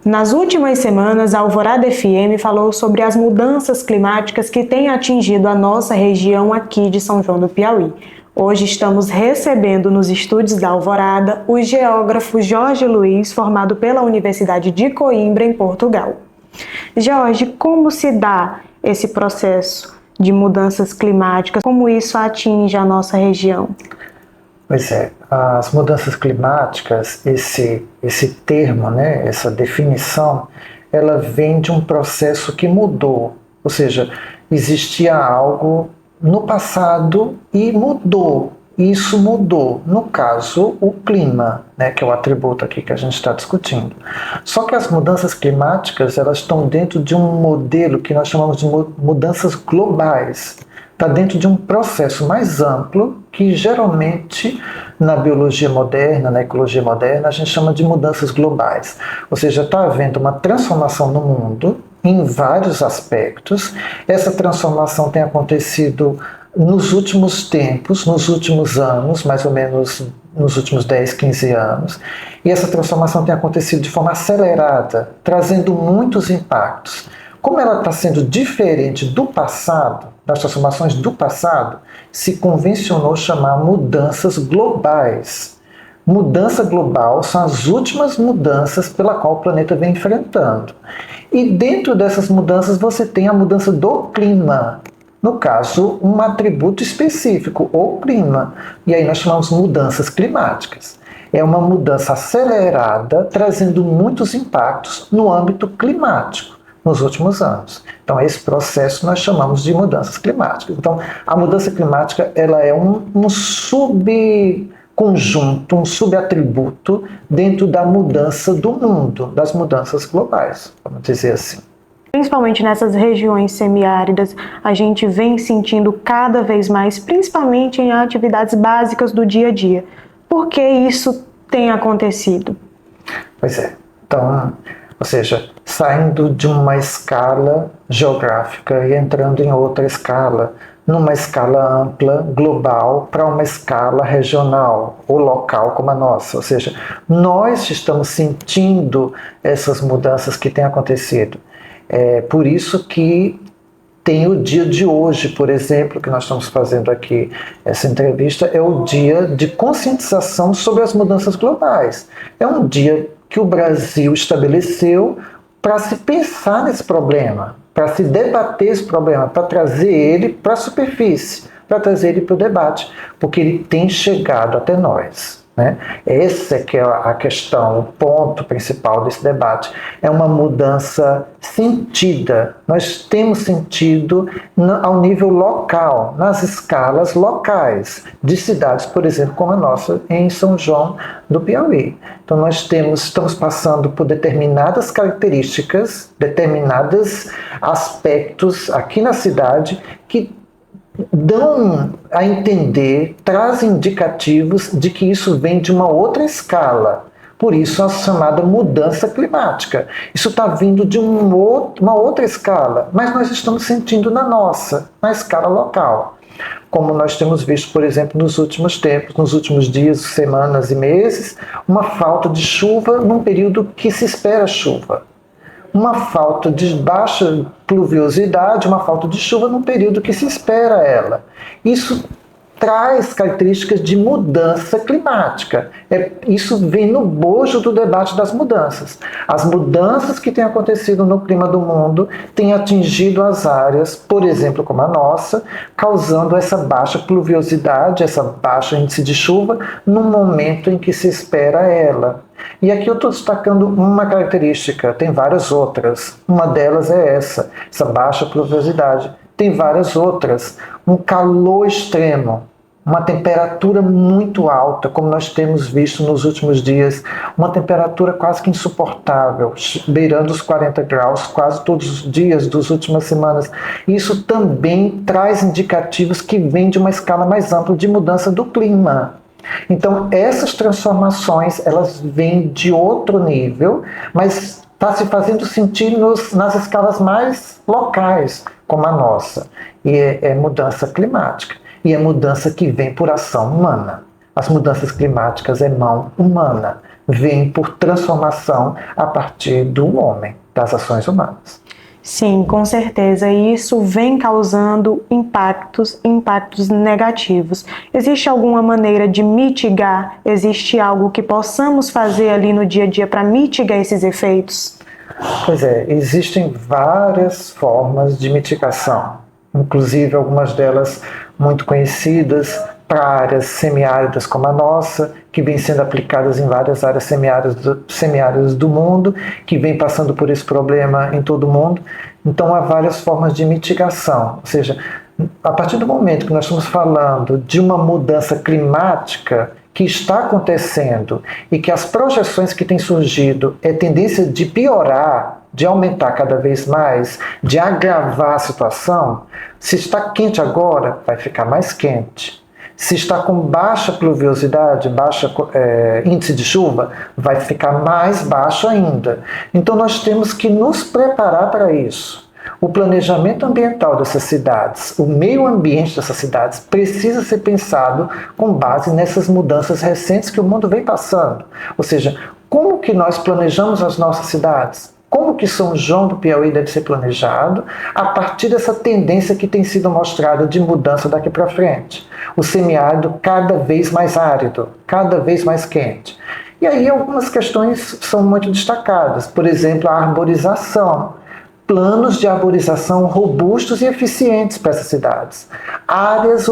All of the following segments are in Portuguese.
Nas últimas semanas, a Alvorada FM falou sobre as mudanças climáticas que têm atingido a nossa região aqui de São João do Piauí. Hoje estamos recebendo nos estúdios da Alvorada o geógrafo Jorge Luiz, formado pela Universidade de Coimbra, em Portugal. Jorge, como se dá esse processo de mudanças climáticas? Como isso atinge a nossa região? Pois é, as mudanças climáticas, esse termo, essa definição, ela vem de um processo que mudou. Ou seja, existia algo no passado e mudou. Isso mudou. No caso, o clima, que é o atributo aqui que a gente está discutindo. Só que as mudanças climáticas, elas estão dentro de um modelo que nós chamamos de mudanças globais. Está dentro de um processo mais amplo que geralmente na biologia moderna, na ecologia moderna, a gente chama de mudanças globais. Ou seja, está havendo uma transformação no mundo em vários aspectos. Essa transformação tem acontecido nos últimos tempos, nos últimos anos, mais ou menos nos últimos 10, 15 anos. E essa transformação tem acontecido de forma acelerada, trazendo muitos impactos. Como ela está sendo diferente do passado, das transformações do passado, se convencionou chamar mudanças globais. Mudança global são as últimas mudanças pela qual o planeta vem enfrentando. E dentro dessas mudanças você tem a mudança do clima. No caso, um atributo específico, o clima. E aí nós chamamos mudanças climáticas. É uma mudança acelerada, trazendo muitos impactos no âmbito climático nos últimos anos. Então, esse processo nós chamamos de mudanças climáticas. Então, a mudança climática ela é um subconjunto, um subatributo dentro da mudança do mundo, das mudanças globais, vamos dizer assim. Principalmente nessas regiões semiáridas, a gente vem sentindo cada vez mais, principalmente em atividades básicas do dia a dia. Por que isso tem acontecido? Pois é. Então, ou seja, saindo de uma escala geográfica e entrando em outra escala, numa escala ampla, global, para uma escala regional ou local como a nossa. Ou seja, nós estamos sentindo essas mudanças que têm acontecido. É por isso que tem o dia de hoje, por exemplo, que nós estamos fazendo aqui essa entrevista, é o dia de conscientização sobre as mudanças globais. É um dia que o Brasil estabeleceu para se pensar nesse problema, para se debater esse problema, para trazer ele para a superfície, para trazer ele para o debate, porque ele tem chegado até nós. Essa é que é a questão, o ponto principal desse debate. É uma mudança sentida. Nós temos sentido ao nível local, nas escalas locais, de cidades, por exemplo, como a nossa em São João do Piauí. Então nós estamos passando por determinadas características, determinados aspectos aqui na cidade que dão a entender, trazem indicativos de que isso vem de uma outra escala. Por isso a chamada mudança climática. Isso está vindo de uma outra escala, mas nós estamos sentindo na nossa, na escala local. Como nós temos visto, por exemplo, nos últimos tempos, nos últimos dias, semanas e meses, uma falta de chuva num período que se espera chuva. Uma falta de baixa pluviosidade, uma falta de chuva num período que se espera ela. Isso traz características de mudança climática. Isso vem no bojo do debate das mudanças. As mudanças que têm acontecido no clima do mundo têm atingido as áreas, por exemplo, como a nossa, causando essa baixa pluviosidade, essa baixa índice de chuva, no momento em que se espera ela. E aqui eu estou destacando uma característica, tem várias outras. Uma delas é essa baixa pluviosidade. Tem várias outras. Um calor extremo, uma temperatura muito alta, como nós temos visto nos últimos dias, uma temperatura quase que insuportável, beirando os 40 graus quase todos os dias das últimas semanas. Isso também traz indicativos que vêm de uma escala mais ampla de mudança do clima. Então, essas transformações, elas vêm de outro nível, mas está se fazendo sentir nas escalas mais locais, como a nossa. E é mudança climática. E é mudança que vem por ação humana. As mudanças climáticas é mão humana. vem por transformação a partir do homem, das ações humanas. Sim, com certeza. E isso vem causando impactos negativos. Existe alguma maneira de mitigar? Existe algo que possamos fazer ali no dia a dia para mitigar esses efeitos? Pois é, existem várias formas de mitigação, inclusive algumas delas muito conhecidas para áreas semiáridas como a nossa, que vem sendo aplicadas em várias áreas semiáridas do mundo, que vem passando por esse problema em todo o mundo. Então há várias formas de mitigação, ou seja, a partir do momento que nós estamos falando de uma mudança climática que está acontecendo e que as projeções que têm surgido é tendência de piorar, de aumentar cada vez mais, de agravar a situação, se está quente agora, vai ficar mais quente. Se está com baixa pluviosidade, baixa índice de chuva, vai ficar mais baixo ainda. Então nós temos que nos preparar para isso. O planejamento ambiental dessas cidades, o meio ambiente dessas cidades precisa ser pensado com base nessas mudanças recentes que o mundo vem passando. Ou seja, como que nós planejamos as nossas cidades? Como que São João do Piauí deve ser planejado a partir dessa tendência que tem sido mostrada de mudança daqui para frente? O semiárido cada vez mais árido, cada vez mais quente. E aí algumas questões são muito destacadas. Por exemplo, a arborização. Planos de arborização robustos e eficientes para essas cidades. Áreas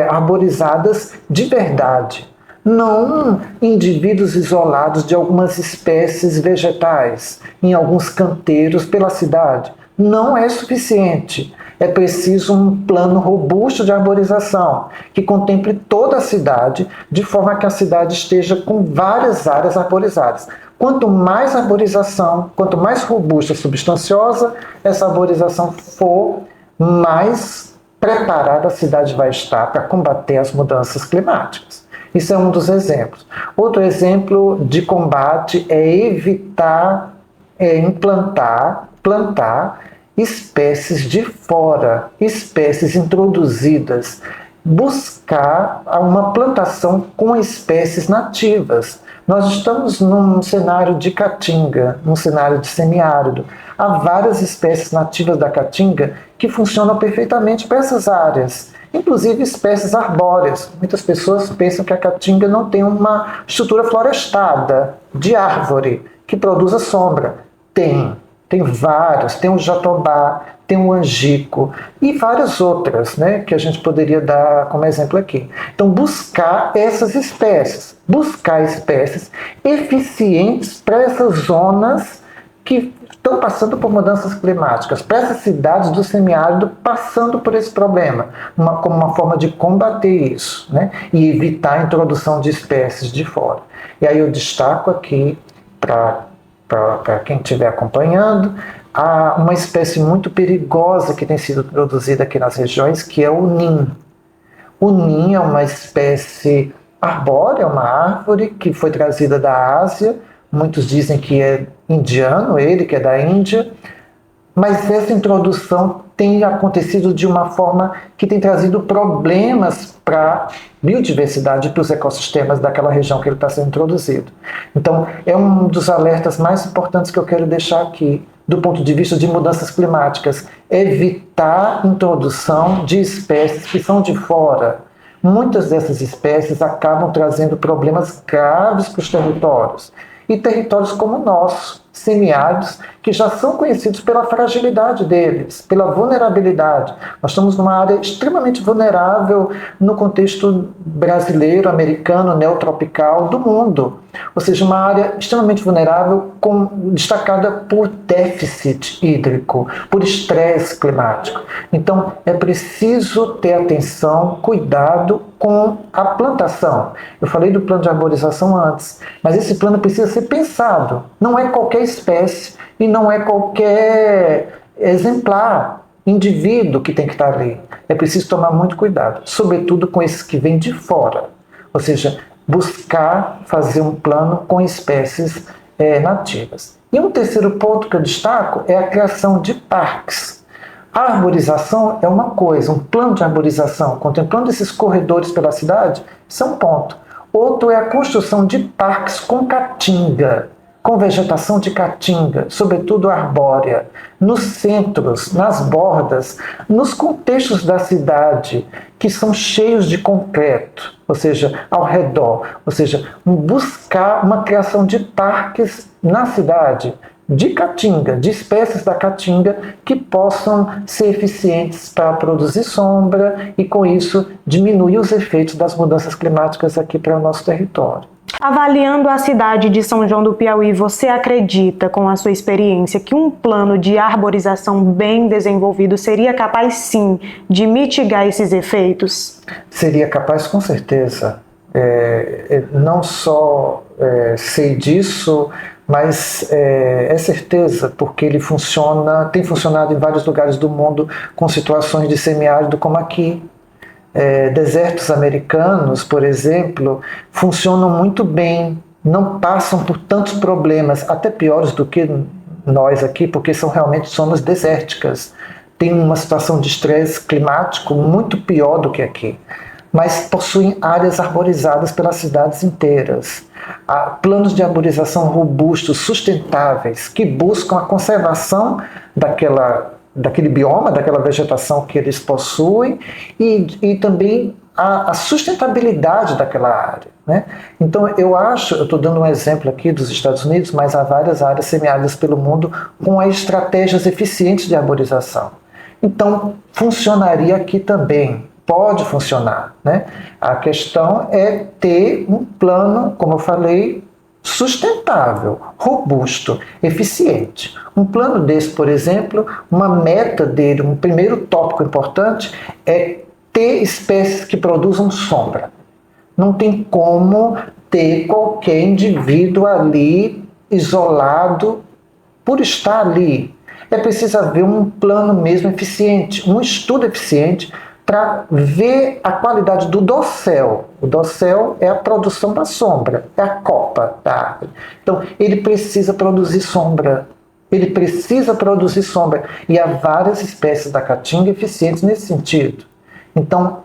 arborizadas de verdade. Não indivíduos isolados de algumas espécies vegetais em alguns canteiros pela cidade. Não é suficiente. É preciso um plano robusto de arborização que contemple toda a cidade, de forma que a cidade esteja com várias áreas arborizadas. Quanto mais arborização, quanto mais robusta e substanciosa essa arborização for, mais preparada a cidade vai estar para combater as mudanças climáticas. Isso é um dos exemplos. Outro exemplo de combate é evitar plantar espécies de fora, espécies introduzidas, buscar uma plantação com espécies nativas. Nós estamos num cenário de caatinga, num cenário de semiárido. Há várias espécies nativas da caatinga que funcionam perfeitamente para essas áreas, inclusive espécies arbóreas. Muitas pessoas pensam que a caatinga não tem uma estrutura florestada de árvore que produza sombra. Tem vários, tem o jatobá, tem o angico e várias outras, né, que a gente poderia dar como exemplo aqui. Então, buscar essas espécies, buscar espécies eficientes para essas zonas que estão passando por mudanças climáticas, para essas cidades do semiárido passando por esse problema, como uma forma de combater isso, né, e evitar a introdução de espécies de fora. E aí eu destaco aqui, para quem estiver acompanhando, há uma espécie muito perigosa que tem sido introduzida aqui nas regiões, que é o nim. O nim é uma espécie arbórea, uma árvore que foi trazida da Ásia. Muitos dizem que é indiano, ele que é da Índia. Mas essa introdução tem acontecido de uma forma que tem trazido problemas para a biodiversidade e para os ecossistemas daquela região que ele está sendo introduzido. Então, é um dos alertas mais importantes que eu quero deixar aqui, do ponto de vista de mudanças climáticas. Evitar a introdução de espécies que são de fora. Muitas dessas espécies acabam trazendo problemas graves para os territórios. E territórios como o nosso, semiáridos, que já são conhecidos pela fragilidade deles, pela vulnerabilidade. Nós estamos numa área extremamente vulnerável no contexto brasileiro, americano, neotropical do mundo. Ou seja, uma área extremamente vulnerável, destacada por déficit hídrico, por estresse climático. Então, é preciso ter atenção, cuidado com a plantação. Eu falei do plano de arborização antes, mas esse plano precisa ser pensado. Não é qualquer espécie e não é qualquer exemplar, indivíduo que tem que estar ali. É preciso tomar muito cuidado, sobretudo com esses que vêm de fora. Ou seja, buscar fazer um plano com espécies nativas. E um terceiro ponto que eu destaco é a criação de parques. A arborização é uma coisa, um plano de arborização, contemplando esses corredores pela cidade, isso é um ponto. Outro é a construção de parques com caatinga, com vegetação de caatinga, sobretudo arbórea, nos centros, nas bordas, nos contextos da cidade, que são cheios de concreto, ou seja, ao redor, ou seja, buscar uma criação de parques na cidade, de caatinga, de espécies da caatinga que possam ser eficientes para produzir sombra e, com isso, diminuir os efeitos das mudanças climáticas aqui para o nosso território. Avaliando a cidade de São João do Piauí, você acredita, com a sua experiência, que um plano de arborização bem desenvolvido seria capaz, sim, de mitigar esses efeitos? Seria capaz, com certeza. Não só sei disso, mas é certeza, porque ele tem funcionado em vários lugares do mundo com situações de semiárido como aqui. Desertos americanos, por exemplo, funcionam muito bem, não passam por tantos problemas, até piores do que nós aqui, porque realmente zonas desérticas. Tem uma situação de estresse climático muito pior do que aqui, mas possuem áreas arborizadas pelas cidades inteiras. Há planos de arborização robustos, sustentáveis, que buscam a conservação daquele bioma, daquela vegetação que eles possuem e também a sustentabilidade daquela área, né? Então eu estou dando um exemplo aqui dos Estados Unidos, mas há várias áreas semiáridas pelo mundo com estratégias eficientes de arborização. Então funcionaria aqui também, pode funcionar, né? A questão é ter um plano, como eu falei, sustentável, robusto, eficiente. Um plano desse, por exemplo, uma meta dele, um primeiro tópico importante é ter espécies que produzam sombra. Não tem como ter qualquer indivíduo ali isolado por estar ali. É preciso haver um plano mesmo eficiente, um estudo eficiente para ver a qualidade do dossel. O dossel é a produção da sombra, é a copa da árvore. Então, ele precisa produzir sombra. Ele precisa produzir sombra. E há várias espécies da caatinga eficientes nesse sentido. Então,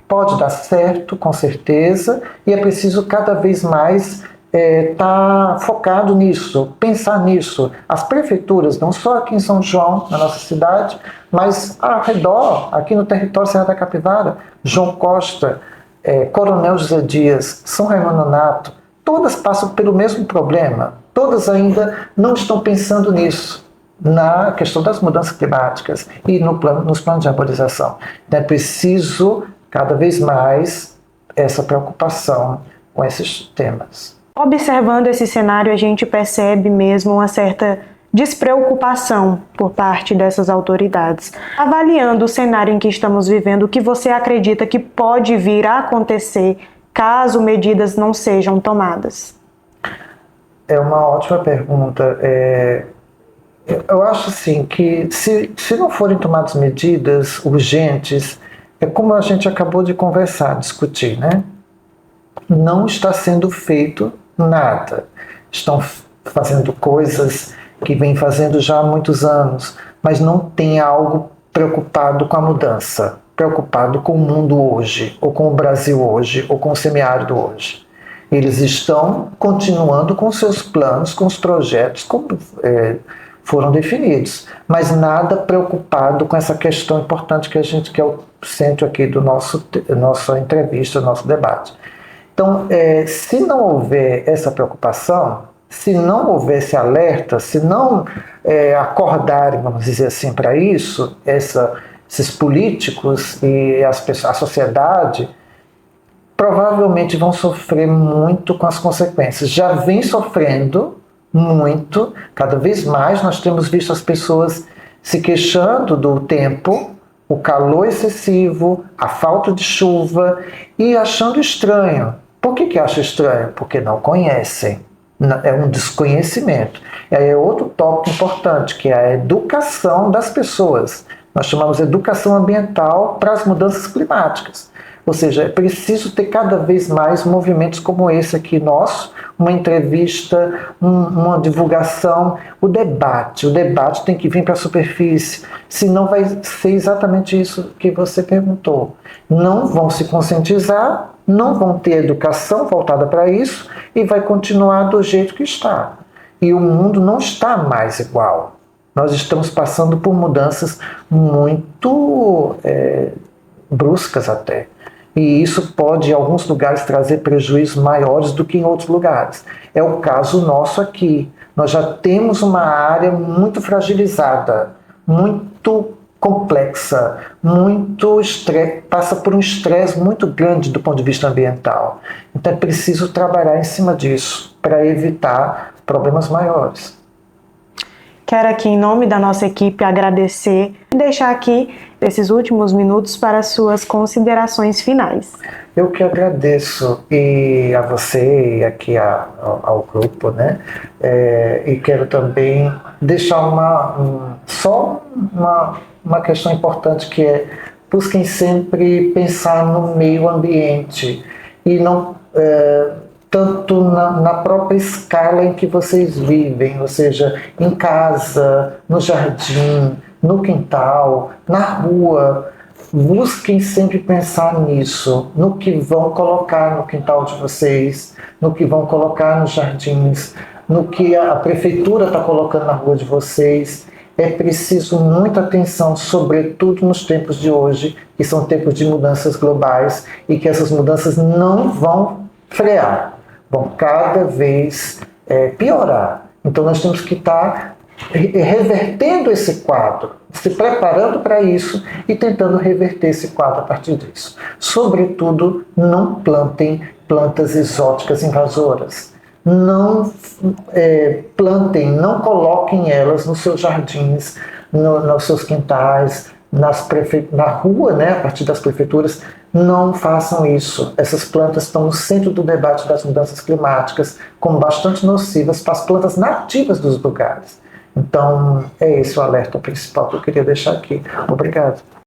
pode dar certo, com certeza, e é preciso cada vez mais estar focado nisso, pensar nisso. As prefeituras, não só aqui em São João, na nossa cidade, mas ao redor, aqui no território Serra da Capivara, João Costa, Coronel José Dias, São Raimundo Nonato, todas passam pelo mesmo problema. Todas ainda não estão pensando nisso, na questão das mudanças climáticas e nos planos de arborização. É preciso, cada vez mais, essa preocupação com esses temas. Observando esse cenário, a gente percebe mesmo uma certa despreocupação por parte dessas autoridades. Avaliando o cenário em que estamos vivendo, o que você acredita que pode vir a acontecer caso medidas não sejam tomadas? É uma ótima pergunta. Eu acho assim que se não forem tomadas medidas urgentes, é como a gente acabou de conversar, discutir, né? Não está sendo feito nada. Estão fazendo coisas que vem fazendo já há muitos anos, mas não tem algo preocupado com a mudança, preocupado com o mundo hoje, ou com o Brasil hoje, ou com o semiárido hoje. Eles estão continuando com seus planos, com os projetos como foram definidos, mas nada preocupado com essa questão importante que é o centro aqui do nossa entrevista, nosso debate. Então, se não houver essa preocupação, se não houver esse alerta, se não acordarem, vamos dizer assim, para isso, esses políticos e a sociedade, provavelmente vão sofrer muito com as consequências. Já vem sofrendo muito, cada vez mais nós temos visto as pessoas se queixando do tempo, o calor excessivo, a falta de chuva e achando estranho. Por que acha estranho? Porque não conhecem. É um desconhecimento. É outro tópico importante, que é a educação das pessoas. Nós chamamos de educação ambiental para as mudanças climáticas. Ou seja, é preciso ter cada vez mais movimentos como esse aqui nosso, uma entrevista, uma divulgação, o debate. O debate tem que vir para a superfície, senão vai ser exatamente isso que você perguntou. Não vão se conscientizar, não vão ter educação voltada para isso e vai continuar do jeito que está. E o mundo não está mais igual. Nós estamos passando por mudanças muito bruscas até. E isso pode, em alguns lugares, trazer prejuízos maiores do que em outros lugares. É o caso nosso aqui. Nós já temos uma área muito fragilizada, muito complexa, passa por um estresse muito grande do ponto de vista ambiental. Então é preciso trabalhar em cima disso para evitar problemas maiores. Quero aqui, em nome da nossa equipe, agradecer e deixar aqui esses últimos minutos para as suas considerações finais. Eu que agradeço e a você e aqui ao grupo, né? E quero também deixar só uma questão importante, que é: busquem sempre pensar no meio ambiente e não tanto na própria escala em que vocês vivem, ou seja, em casa, no jardim, no quintal, na rua. Busquem sempre pensar nisso, no que vão colocar no quintal de vocês, no que vão colocar nos jardins, no que a prefeitura está colocando na rua de vocês. É preciso muita atenção, sobretudo nos tempos de hoje, que são tempos de mudanças globais e que essas mudanças não vão frear, vão cada vez piorar. Então nós temos que estar revertendo esse quadro, se preparando para isso e tentando reverter esse quadro a partir disso. Sobretudo, não plantem plantas exóticas invasoras. Não plantem, não coloquem elas nos seus jardins, nos seus quintais, na rua, né, a partir das prefeituras. Não façam isso. Essas plantas estão no centro do debate das mudanças climáticas, como bastante nocivas para as plantas nativas dos lugares. Então, é esse o alerta principal que eu queria deixar aqui. Obrigado.